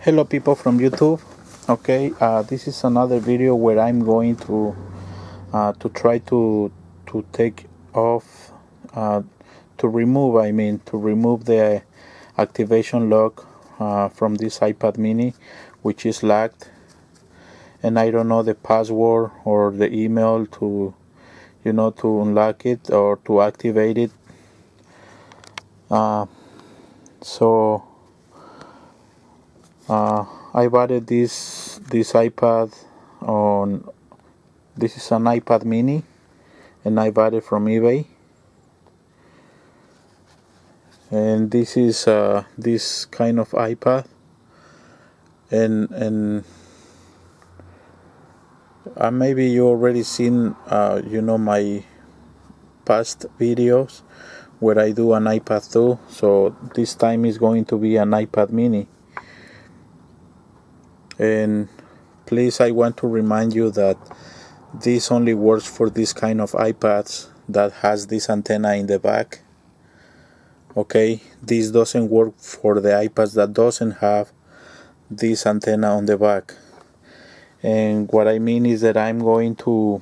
Hello people from YouTube. Okay, this is another video where I'm going to try to take off to remove the activation lock from this iPad mini, which is locked, and I don't know the password or the email to to unlock it or to activate it. So I bought this iPad on. This is an iPad mini, and I bought it from eBay. And this is this kind of iPad, and maybe you already seen my past videos where I do an iPad 2. So this time is going to be an iPad mini. And please, I want to remind you that this only works for this kind of iPads that has this antenna in the back. Okay, this doesn't work for the iPads that doesn't have this antenna on the back. And what I mean is that I'm going to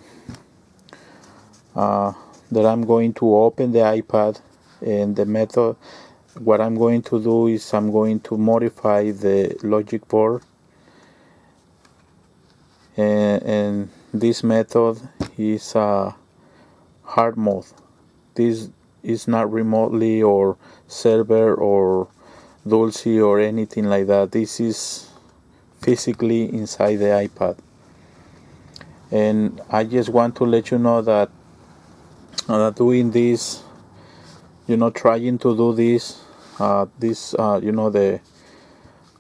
open the iPad, and the method, what I'm going to do is I'm going to modify the logic board, and this method is HardMod. This is not remotely or server or Dulce or anything like that. This is physically inside the iPad. And I just want to let you know that doing this, trying to do this, the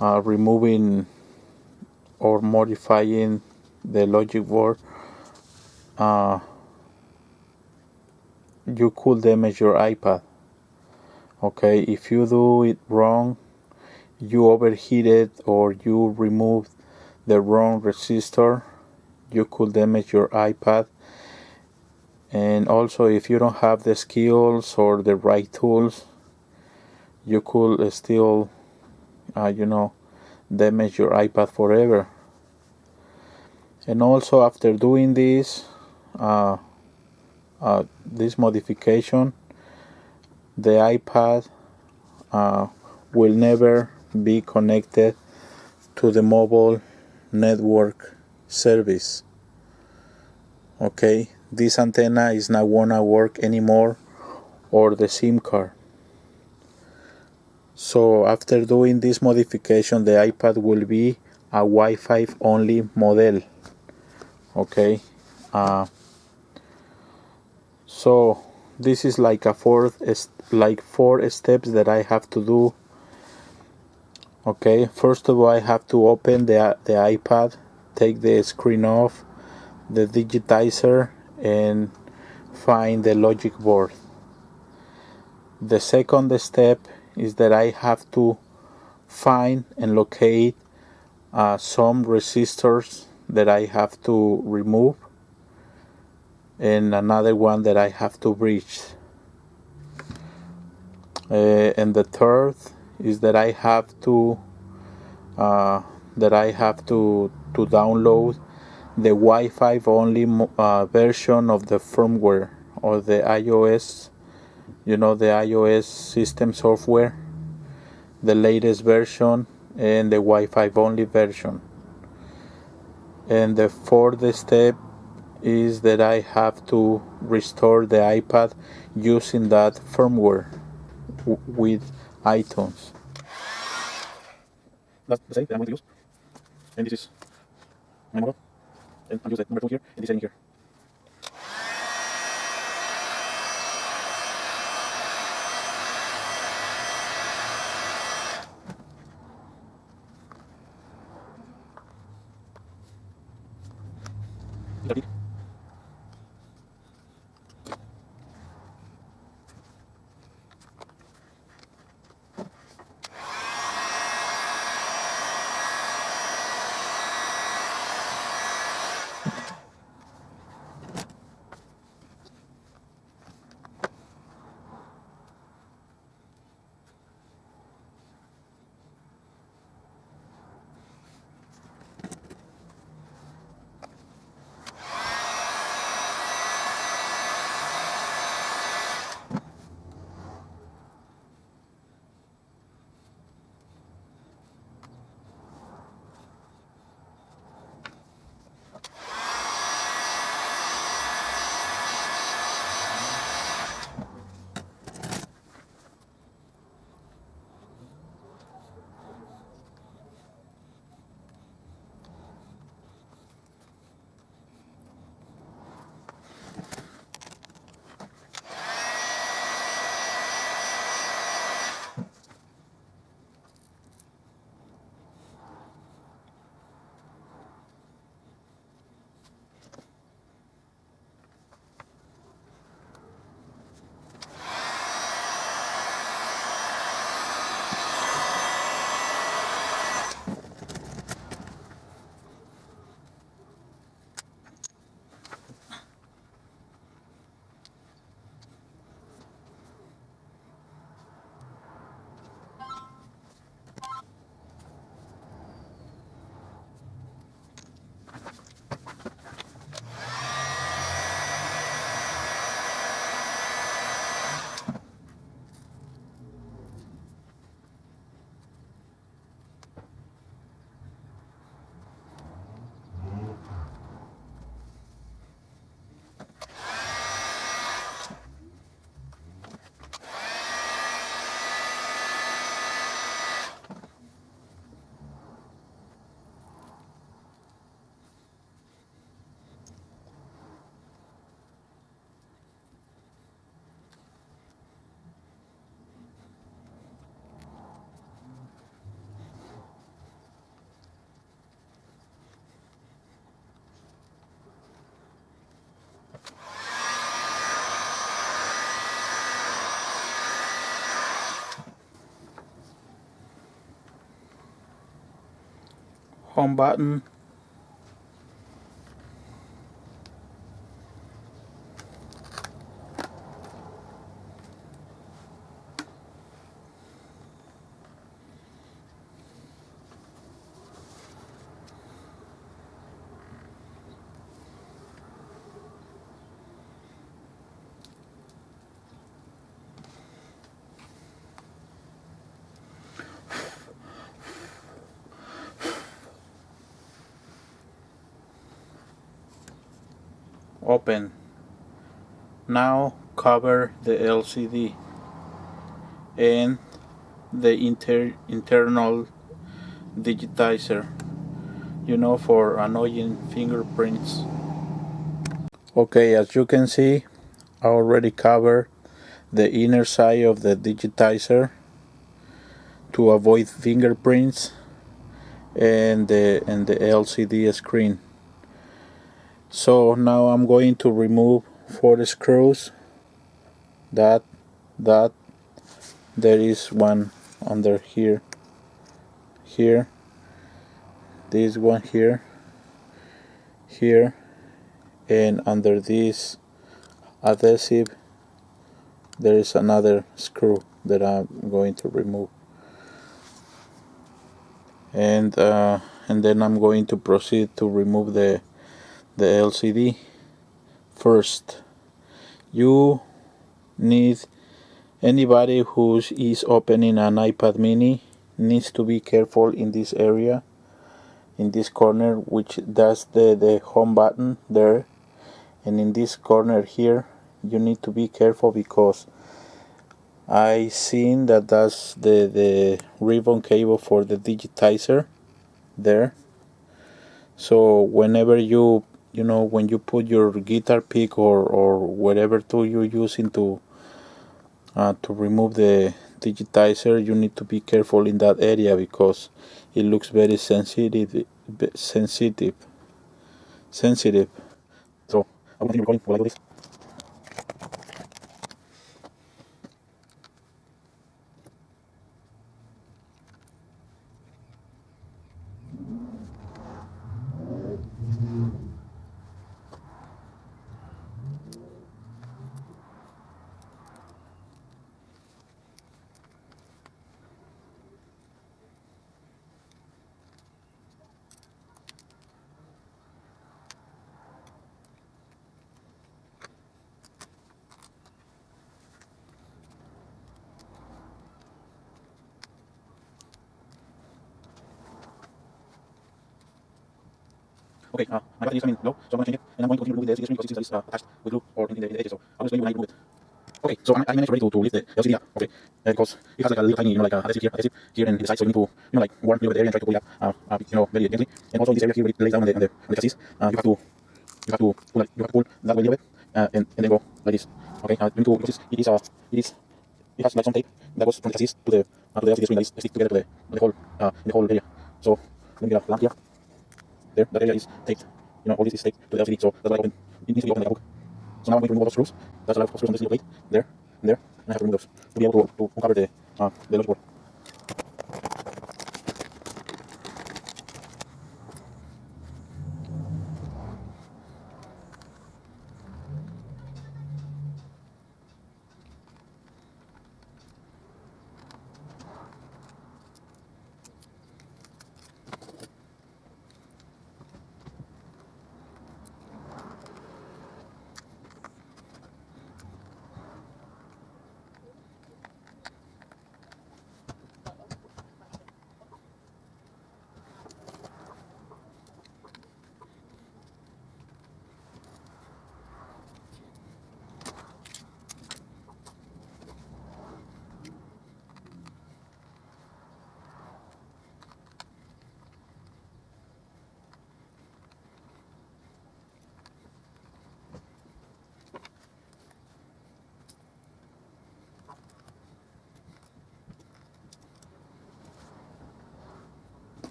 removing or modifying the logic board, you could damage your iPad. Okay, if you do it wrong, you overheat it or you remove the wrong resistor, you could damage your iPad. And also, if you don't have the skills or the right tools, you could still damage your iPad forever. And also, after doing this this modification, the iPad will never be connected to the mobile network service. Okay, this antenna is not gonna work anymore, or the SIM card. So after doing this modification, the iPad will be a Wi-Fi only model. Okay, so this is like four steps that I have to do. Okay, first of all, I have to open the iPad, take the screen off, the digitizer, and find the logic board. The second step is that I have to find and locate some resistors that I have to remove, and another one that I have to bridge. And the third is that I have to download the Wi-Fi only version of the firmware or the iOS, the iOS system software, the latest version, and the Wi-Fi only version. And the fourth step is that I have to restore the iPad using that firmware with iTunes. That's the same that I'm going to use. And this is my model. And I'll use the number 2 here and this setting here. Repeat. home button. Open. Now cover the LCD and the internal digitizer, for annoying fingerprints. Okay, as you can see, I already covered the inner side of the digitizer to avoid fingerprints and the LCD screen. So now I'm going to remove 4 screws. That there is one under here, this one here, and under this adhesive there is another screw that I'm going to remove, and then I'm going to proceed to remove the LCD. First, you need anybody who is opening an iPad mini needs to be careful in this area, in this corner, which does the home button there, and in this corner here you need to be careful because I seen that that's the ribbon cable for the digitizer there. So whenever when you put your guitar pick or whatever tool you're using to remove the digitizer, you need to be careful in that area because it looks very sensitive. So I'm going to continue recording while I do this. Okay, my battery is coming low, so I'm going to change it, and I'm going to continue removing the LCD screen because it seems that it's attached with glue or in the edges, so I'll explain you when I remove it. Okay, so I managed already to lift the LCD up, okay, because it has like a little tiny, like adhesive here and the side, so you need to, like, warm a little bit the area and try to pull it up, very gently, and also in this area here where it lays down on the chassis, you have to pull that way a little bit, and then go like this, okay, you need to, because it has like some tape that goes from the chassis to the LCD screen that is stick together to the whole, in the whole area, so let me get a lamp here. There, that area is taped. All this is taped to the LCD, so that's why it needs to be open like a book. So now I'm going to remove all those screws. That's a lot of screws on this little plate. There, and there. And I have to remove those to be able to uncover the logic board.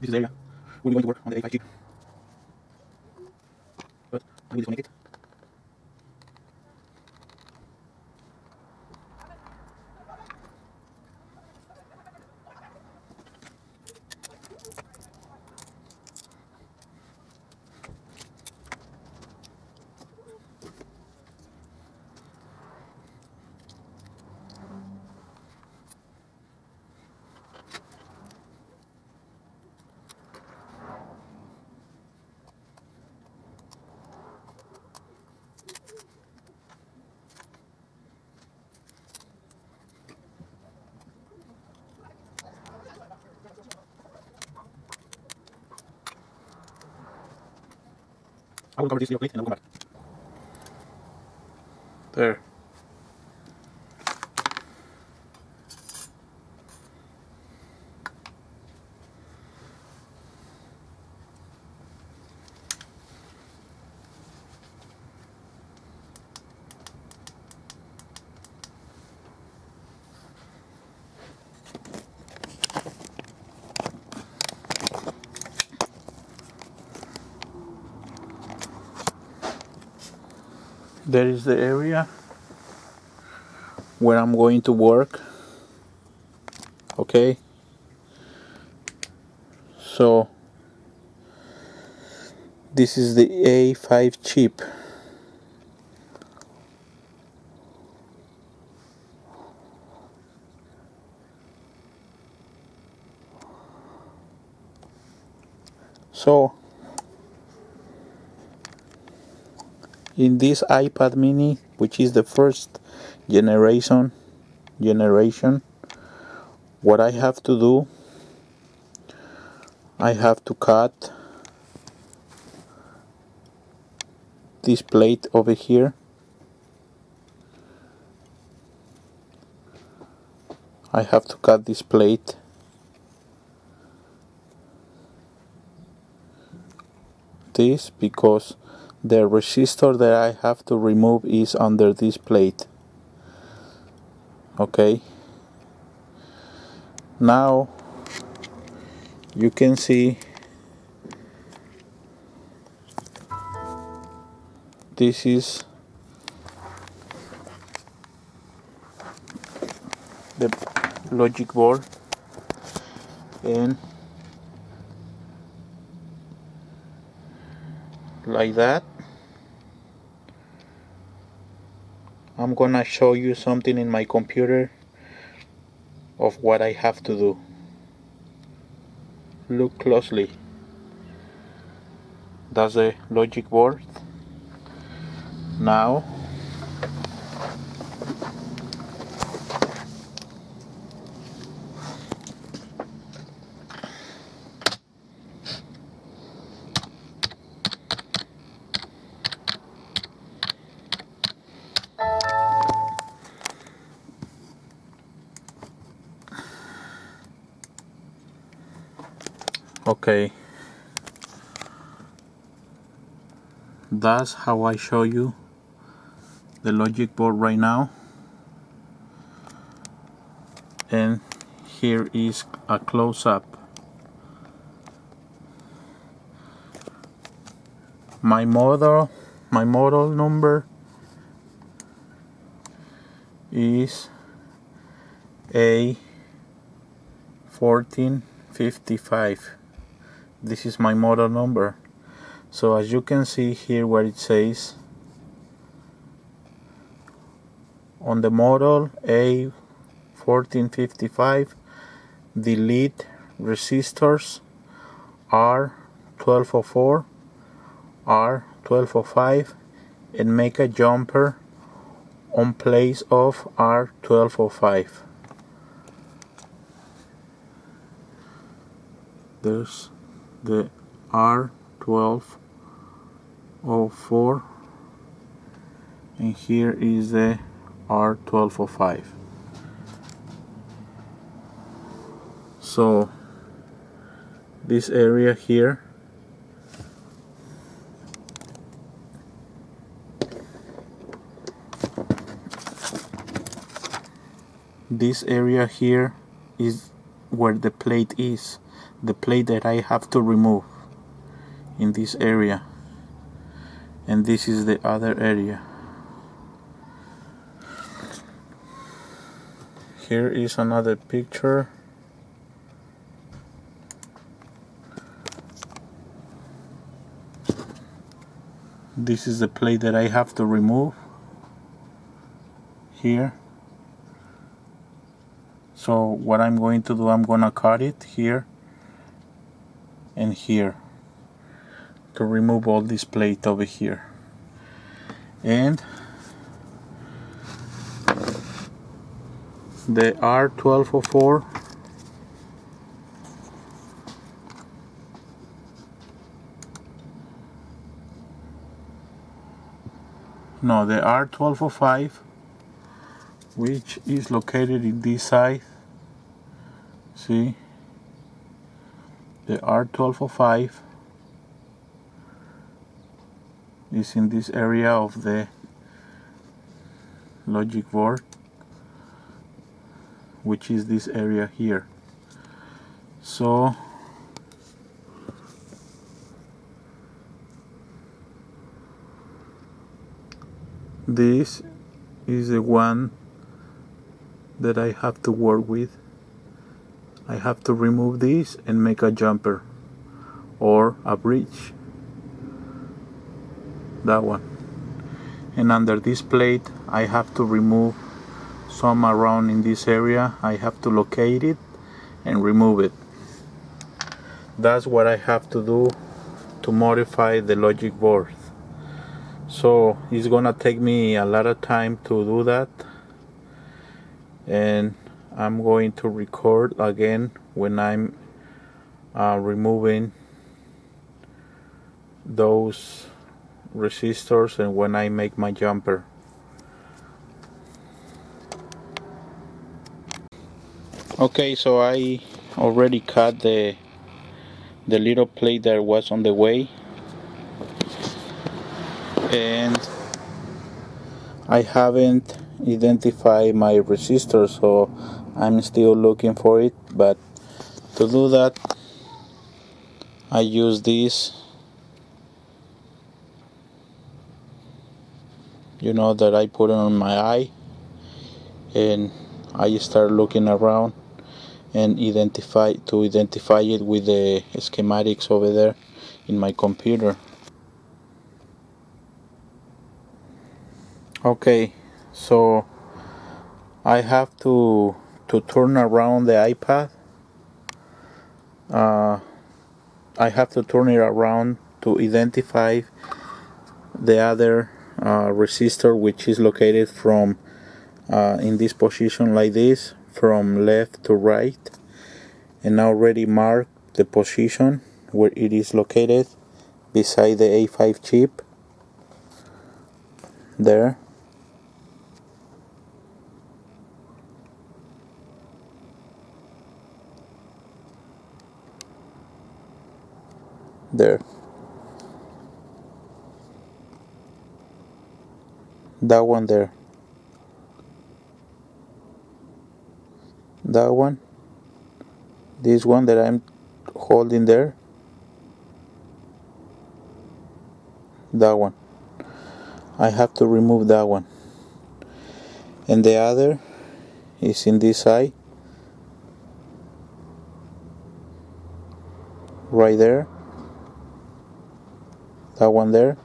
This is the area we're going to work on the A5 chip. But I will disconnect it. will cover this little plate and I'll come back. There. There is the area where I'm going to work. Okay, so this is the A5 chip. So in this iPad mini, which is the first generation, what I have to do, I have to cut this plate over here. I have to cut this plate. This because the resistor that I have to remove is under this plate. Okay, now you can see this is the logic board, and like that I'm gonna show you something in my computer of what I have to do. Look closely. That's the logic board. Now okay, that's how I show you the logic board right now. And here is a close-up. My model number is A1455. This is my model number. So as you can see here where it says on the model A1455, the lead resistors are R1204, R1205, and make a jumper on place of R1205. There's the R1204, and here is the R1205. So this area here, is where the plate is, the plate that I have to remove in this area, and this is the other area. Here is another picture. This is the plate that I have to remove here. So what I'm going to do, I'm gonna cut it here and here to remove all this plate over here. And the R1204, no, the R1205, which is located in this side. See, the R1205 is in this area of the logic board, which is this area here. So this is the one that I have to work with. I have to remove this and make a jumper or a bridge, that one. And under this plate I have to remove some around in this area. I have to locate it and remove it. That's what I have to do to modify the logic board. So it's gonna take me a lot of time to do that, and I'm going to record again when I'm removing those resistors and when I make my jumper. Okay, so I already cut the little plate that was on the way, and I haven't identified my resistor, so I'm still looking for it. But to do that, I use this, that I put on my eye, and I start looking around and identify it with the schematics over there in my computer. Okay, so I have to turn around the iPad. I have to turn it around to identify the other resistor, which is located from in this position like this, from left to right, and I already marked the position where it is located beside the A5 chip there. There. That one there. That one. This one that I'm holding there. That one. I have to remove that one. And the other is in this side. Right there. That one there.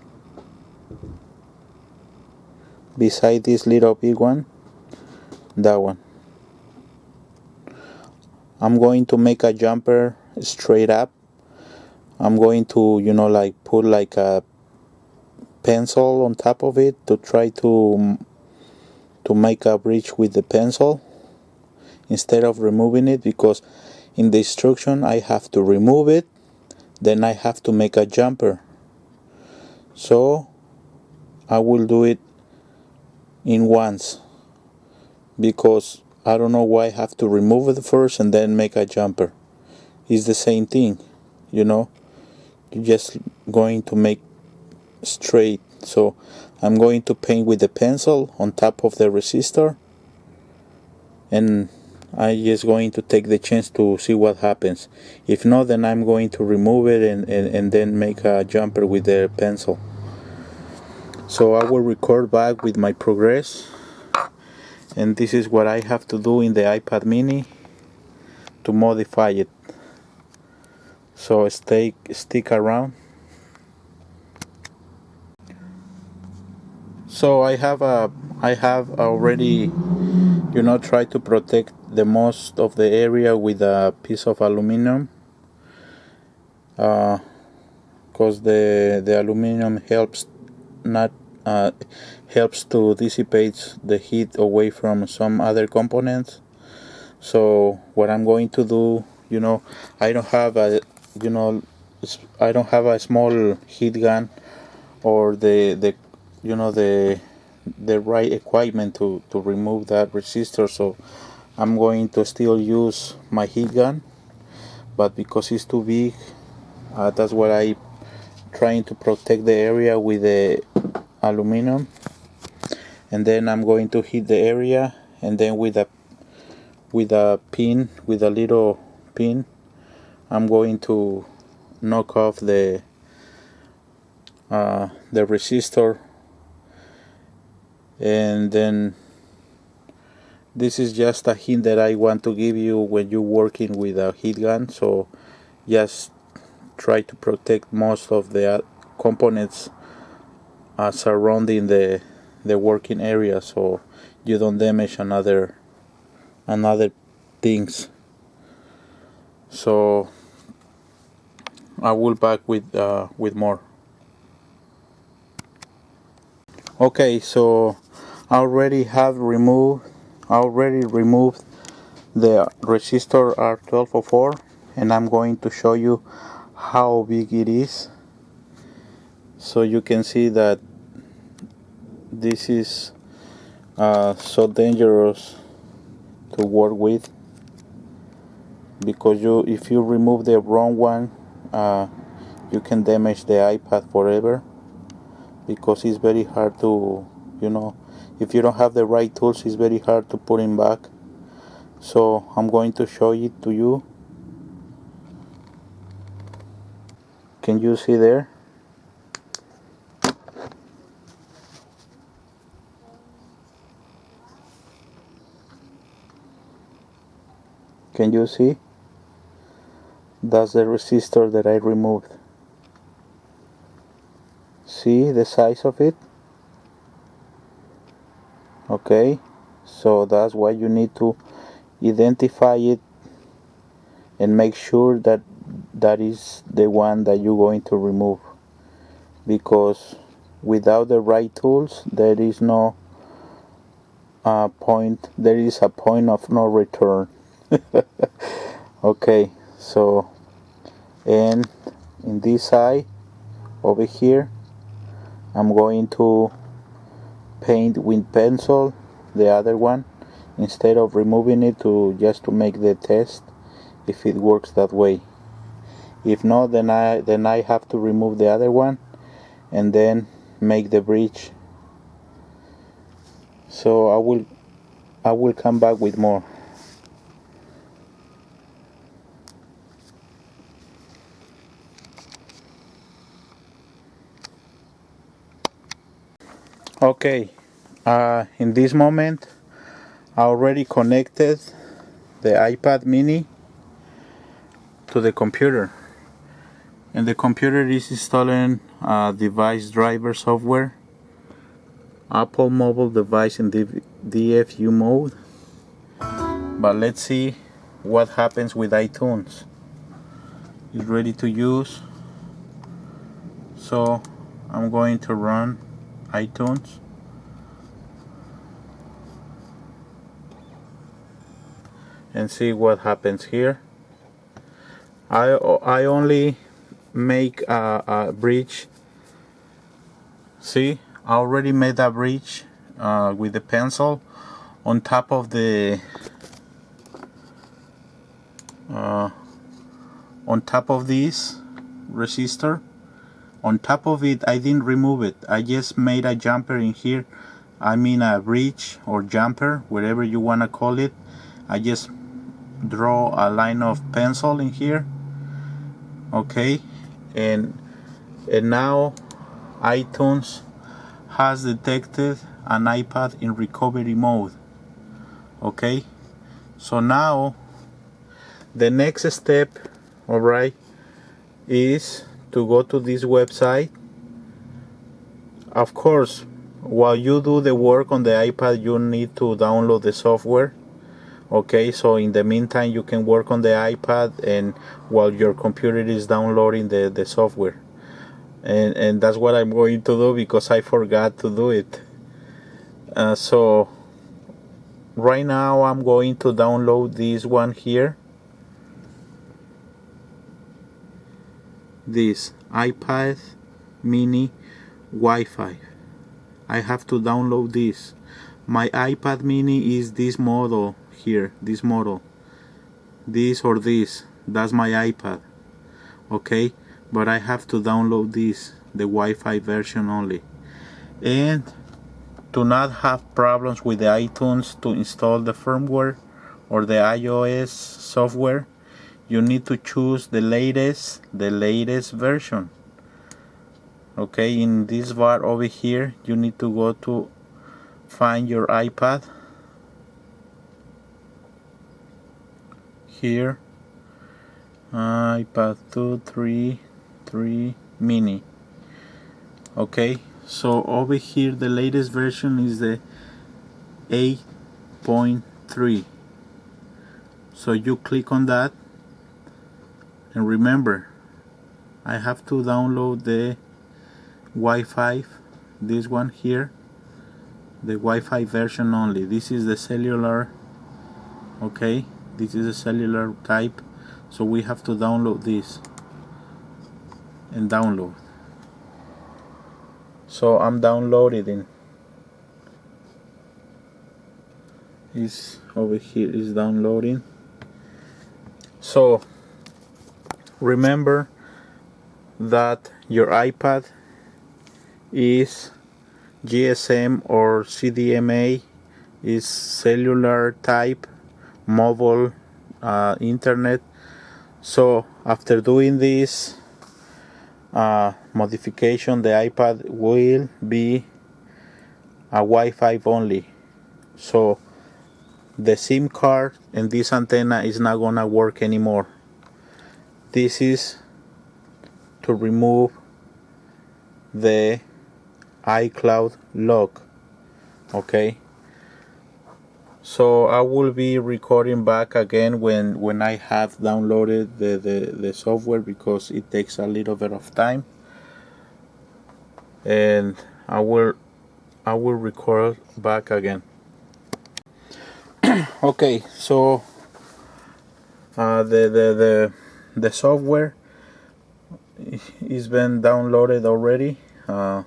Beside this little big one. That one. I'm going to make a jumper straight up. I'm going to, put like a pencil on top of it to try to make a bridge with the pencil instead of removing it, because in the instruction I have to remove it, then I have to make a jumper. So I will do it in once, because I don't know why I have to remove it first and then make a jumper. It's the same thing, you're just going to make straight. So I'm going to paint with the pencil on top of the resistor, and I'm just going to take the chance to see what happens. If not, then I'm going to remove it and then make a jumper with the pencil. So I will record back with my progress, and this is what I have to do in the iPad mini to modify it. So stick around. So I have already tried to protect the most of the area with a piece of aluminum, because the aluminum helps to dissipate the heat away from some other components. So what I'm going to do, I don't have a small heat gun or the the right equipment to remove that resistor. So I'm going to still use my heat gun, but because it's too big, that's what I trying to protect the area with the aluminum. And then I'm going to hit the area, and then with a pin, with a little pin, I'm going to knock off the resistor. And then this is just a hint that I want to give you when you're working with a heat gun. So just try to protect most of the components surrounding the working area, so you don't damage another things. So I will back with more. Okay, so I already removed the resistor R1204, and I'm going to show you how big it is, so you can see that this is so dangerous to work with, because if you remove the wrong one, you can damage the iPad forever, because it's very hard to, if you don't have the right tools, it's very hard to put it back. So I'm going to show it to you. Can you see there? Can you see? That's the resistor that I removed. See the size of it? Okay, so that's why you need to identify it and make sure that that is the one that you're going to remove, because without the right tools there is no point, there is a point of no return. Okay, so, and in this side over here, I'm going to paint with pencil the other one, instead of removing it, just to make the test if it works that way. If not, then I have to remove the other one and then make the bridge. So I will come back with more. Okay, in this moment I already connected the iPad mini to the computer, and the computer is installing device driver software, Apple mobile device in DFU mode. But let's see what happens with iTunes. It's ready to use, so I'm going to run iTunes. And see what happens here. I only make a bridge. See, I already made a bridge with the pencil on top of the on top of this resistor. On top of it, I didn't remove it. I just made a jumper in here. I mean a bridge or jumper, whatever you wanna call it. I just draw a line of pencil in here. Okay, and now iTunes has detected an iPad in recovery mode. Okay, so now the next step, alright, is to go to this website. Of course, while you do the work on the iPad, you need to download the software. Okay, so in the meantime you can work on the iPad, and while your computer is downloading the software, and that's what I'm going to do, because I forgot to do it. So right now I'm going to download this one here, this iPad mini Wi-Fi. I have to download this. My iPad mini is this model here, this model, this or this, that's my iPad, okay, but I have to download this, the Wi-Fi version only. And to not have problems with the iTunes to install the firmware or the iOS software, you need to choose the latest version. Okay, in this bar over here, you need to go to find your iPad. Here, iPad 2, 3, 3 mini. Okay, so over here the latest version is the 8.3. So you click on that, and remember, I have to download the Wi-Fi, this one here, the Wi-Fi version only. This is the cellular, okay, this is a cellular type, so we have to download this and download. So I'm downloading. Is over here, is downloading. So remember that your iPad is GSM or CDMA, is cellular type, mobile, internet. So after doing this modification, the iPad will be a Wi-Fi only. So the SIM card and this antenna is not gonna work anymore. This is to remove the iCloud lock. Okay, so I will be recording back again when I have downloaded the software, because it takes a little bit of time, and I will record back again. Okay, so the software is been downloaded already, the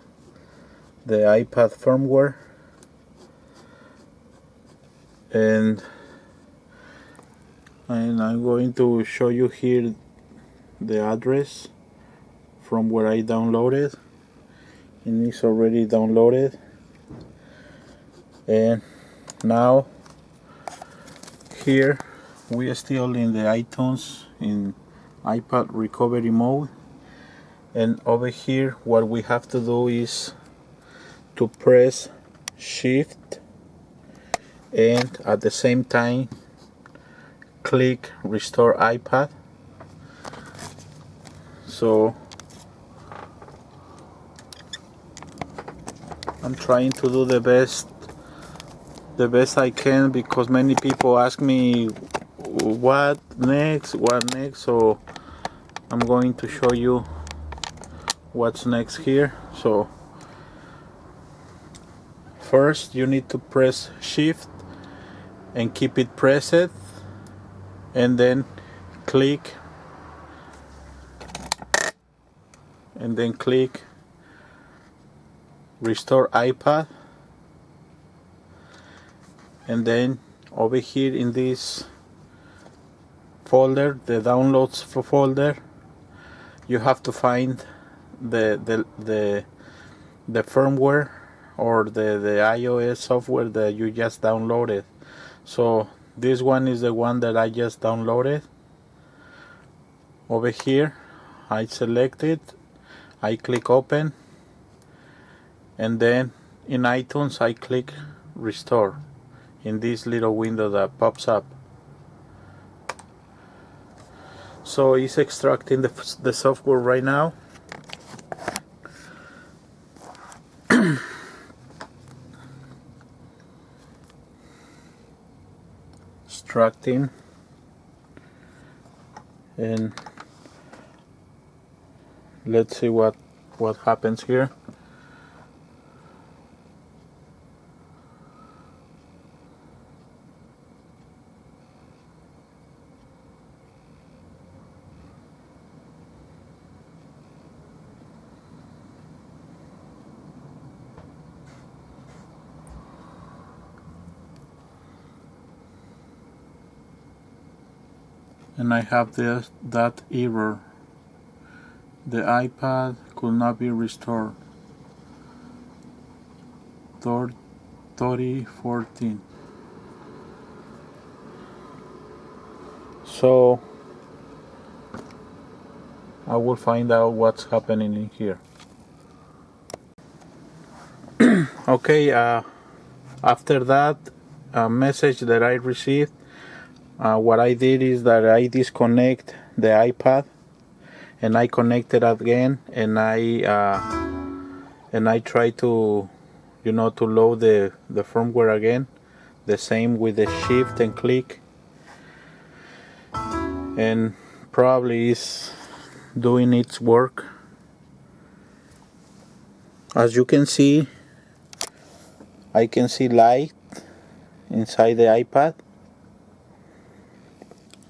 iPad firmware, and I'm going to show you here the address from where I downloaded, and it's already downloaded. And now here we are still in the iTunes, in iPad recovery mode, and over here what we have to do is to press shift and at the same time click restore iPad. So I'm trying to do the best I can, because many people ask me what next, so I'm going to show you what's next here. So first you need to press shift and keep it pressed, and then click restore iPad, and then over here in this folder, the downloads folder, you have to find the firmware or the iOS software that you just downloaded. So this one is the one that I just downloaded. Over here I select it, I click open, and then in iTunes I click restore in this little window that pops up. So it's extracting the software right now. Extracting, and let's see what happens here. and I have that error. The iPad could not be restored. 3014. So I will find out what's happening in here. Okay, after that message that I received, what I did is that I disconnect the iPad and I connected again, and I try to to load the firmware again, the same with the shift and click, and probably is doing its work. As you can see, I can see light inside the iPad.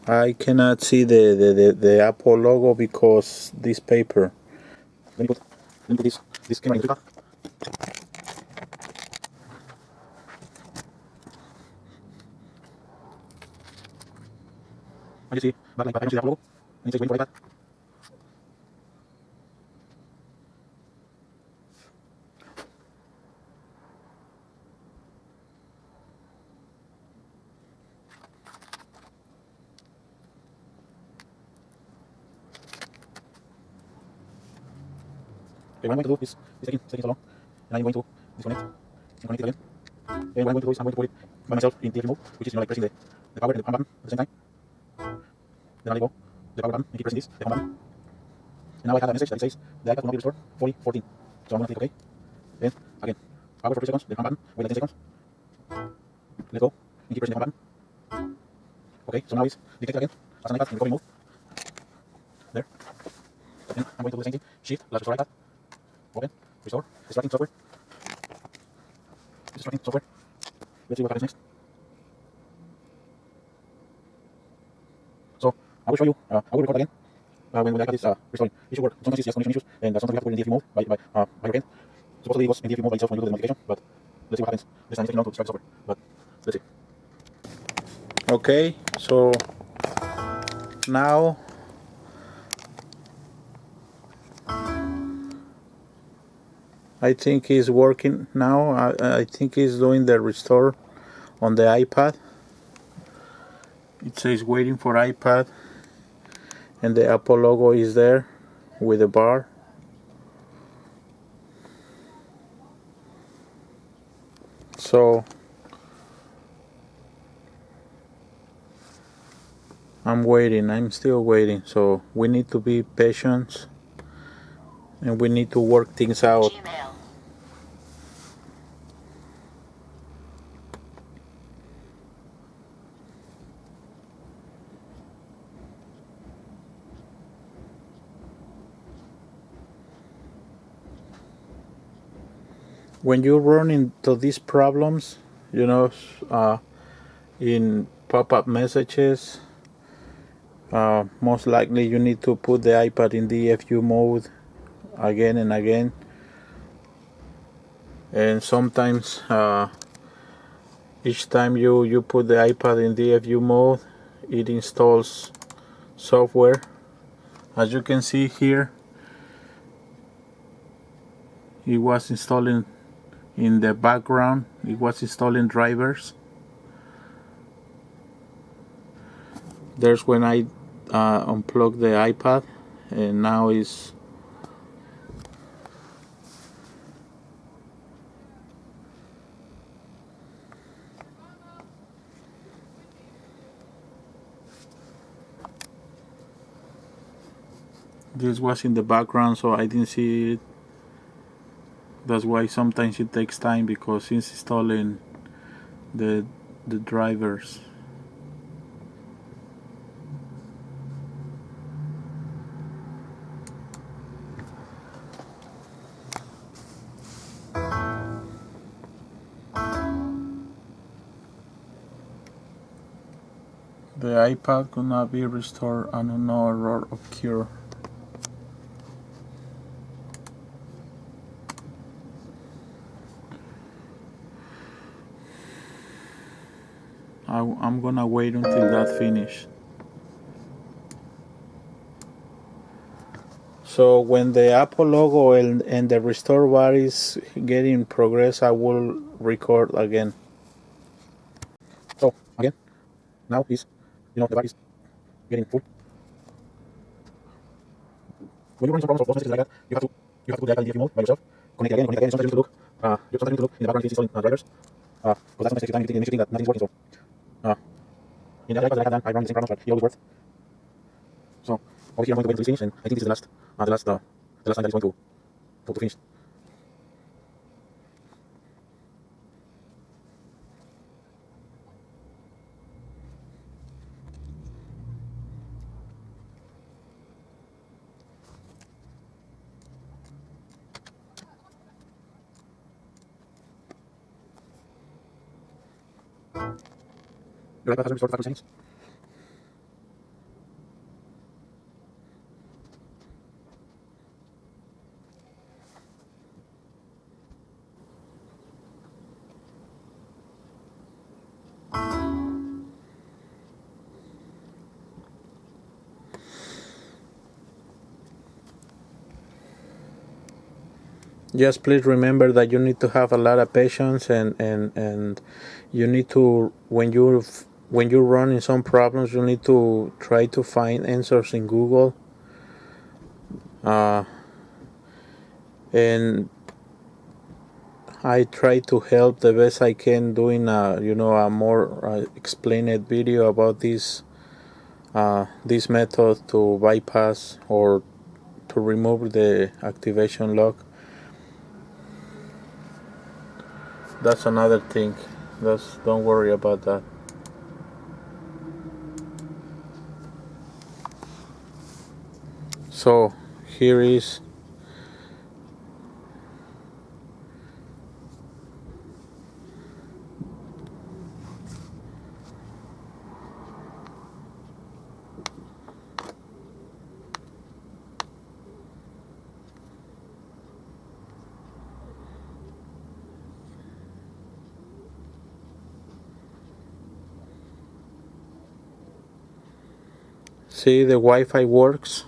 I cannot see the Apple logo because this paper. Let me put this camera in the iPad. I can see that iPad. I don't see the Apple logo. And it says waiting for iPad. Okay, what I'm going to do is taking so long, and I'm going to disconnect and connect it again. And what I'm going to do is I'm going to put it by myself in TFU mode, which is like pressing the power and the on button at the same time. Then I let go the power button and keep pressing this, the home button. And now I have a message that says the iPad will not be restored 4014. So I'm going to click OK. Then again, power for 3 seconds, the home button, wait like 10 seconds. Let go and keep pressing the home button. Okay, so now it's detected again as an iPad in recovery mode. There. Then I'm going to do the same thing. Shift, let's restore iPad. Open, restore, extracting software. Extracting software. Let's see what happens next. So I will show you, I will record again when the iPad is restoring. It should work. Sometimes it's just connection issues, and sometimes we have to put it in DFU mode by your end. Supposedly it was in DFU mode by itself when you do the modification, but let's see what happens. This time it's taking long to extract the software, but let's see. Okay, so now I think it's working now. I think it's doing the restore on the iPad. It says waiting for iPad, and the Apple logo is there with a bar. So I'm waiting. I'm still waiting. So we need to be patient, and we need to work things out. Gmail. When you run into these problems, in pop-up messages, most likely you need to put the iPad in DFU mode again and again, and sometimes each time you put the iPad in DFU mode, it installs software. As you can see here, it was installing in the background, it was installing drivers. There's when I unplugged the iPad, and now is this was in the background, so I didn't see it. That's why sometimes it takes time, because it's installing the drivers. The iPad could not be restored and no error occurred. I'm gonna wait until that finishes. So when the Apple logo and the restore bar is getting progress, I will record again. So again, now is the bar is getting full. When you run some problems or something like that, you have to put the iPad in DFU mode by yourself. Connect it again. Sometimes you need to look. Sometimes you need to look in the background if it's installing drivers. Because that sometimes takes time. It makes you think that nothing's working. So in the iPad that I have done, I run the same problems, but it always works. So over here I'm going to wait until it's finished, and I think this is the last time that it's going to finish. Your iPad has restored 5%. Just please remember that you need to have a lot of patience, and you need to, when you're running some problems, you need to try to find answers in Google, and I try to help the best I can, doing a more explained video about this method to bypass or to remove the activation lock. That's another thing. Don't worry about that. So here is see, the Wi-Fi works.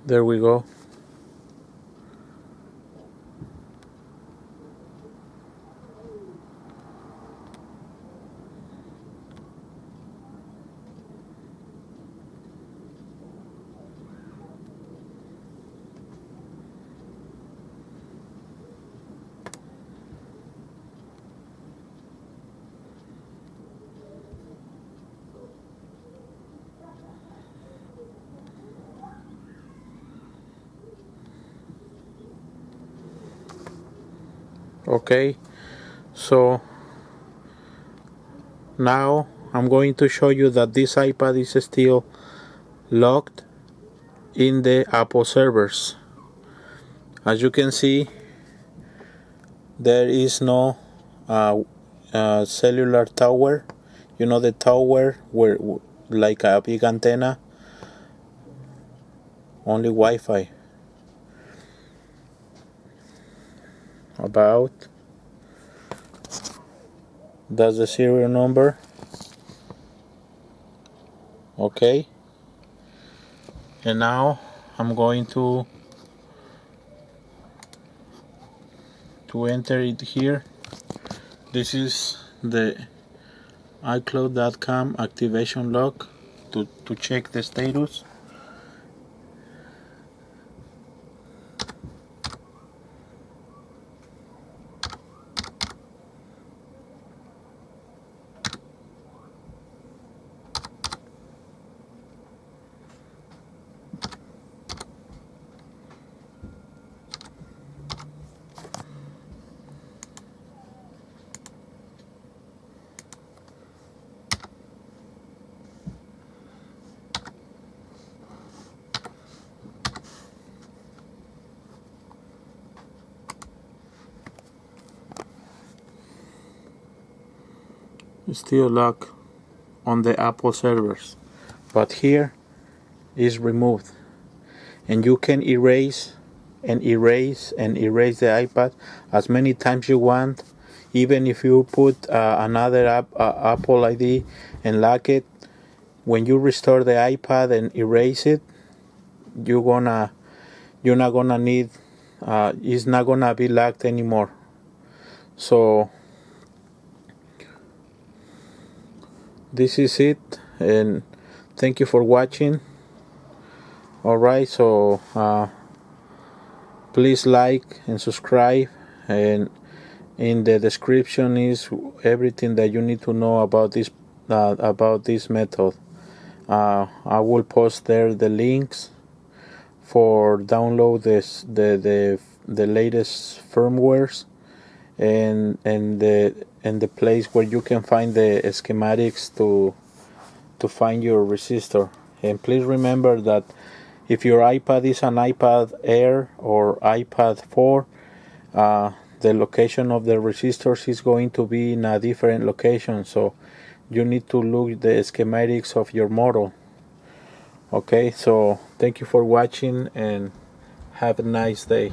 There we go. Okay, so now I'm going to show you that this iPad is still locked in the Apple servers. As you can see, there is no cellular tower. You know, the tower where like a big antenna. Only Wi-Fi. About. That's the serial number. Okay. And now I'm going to enter it here. This is the iCloud.com activation log to check the status. still lock on the Apple servers, but here is removed, and you can erase and erase and erase the iPad as many times you want. Even if you put another Apple ID and lock it, when you restore the iPad and erase it, you're not gonna need it's not gonna be locked anymore. So this is it, and thank you for watching. Alright, so please like and subscribe, and in the description is everything that you need to know about this method. I will post there the links for download the latest firmwares, and the place where you can find the schematics to find your resistor. And please remember that if your iPad is an iPad Air or iPad 4, the location of the resistors is going to be in a different location, so you need to look the schematics of your model. Okay, so thank you for watching and have a nice day.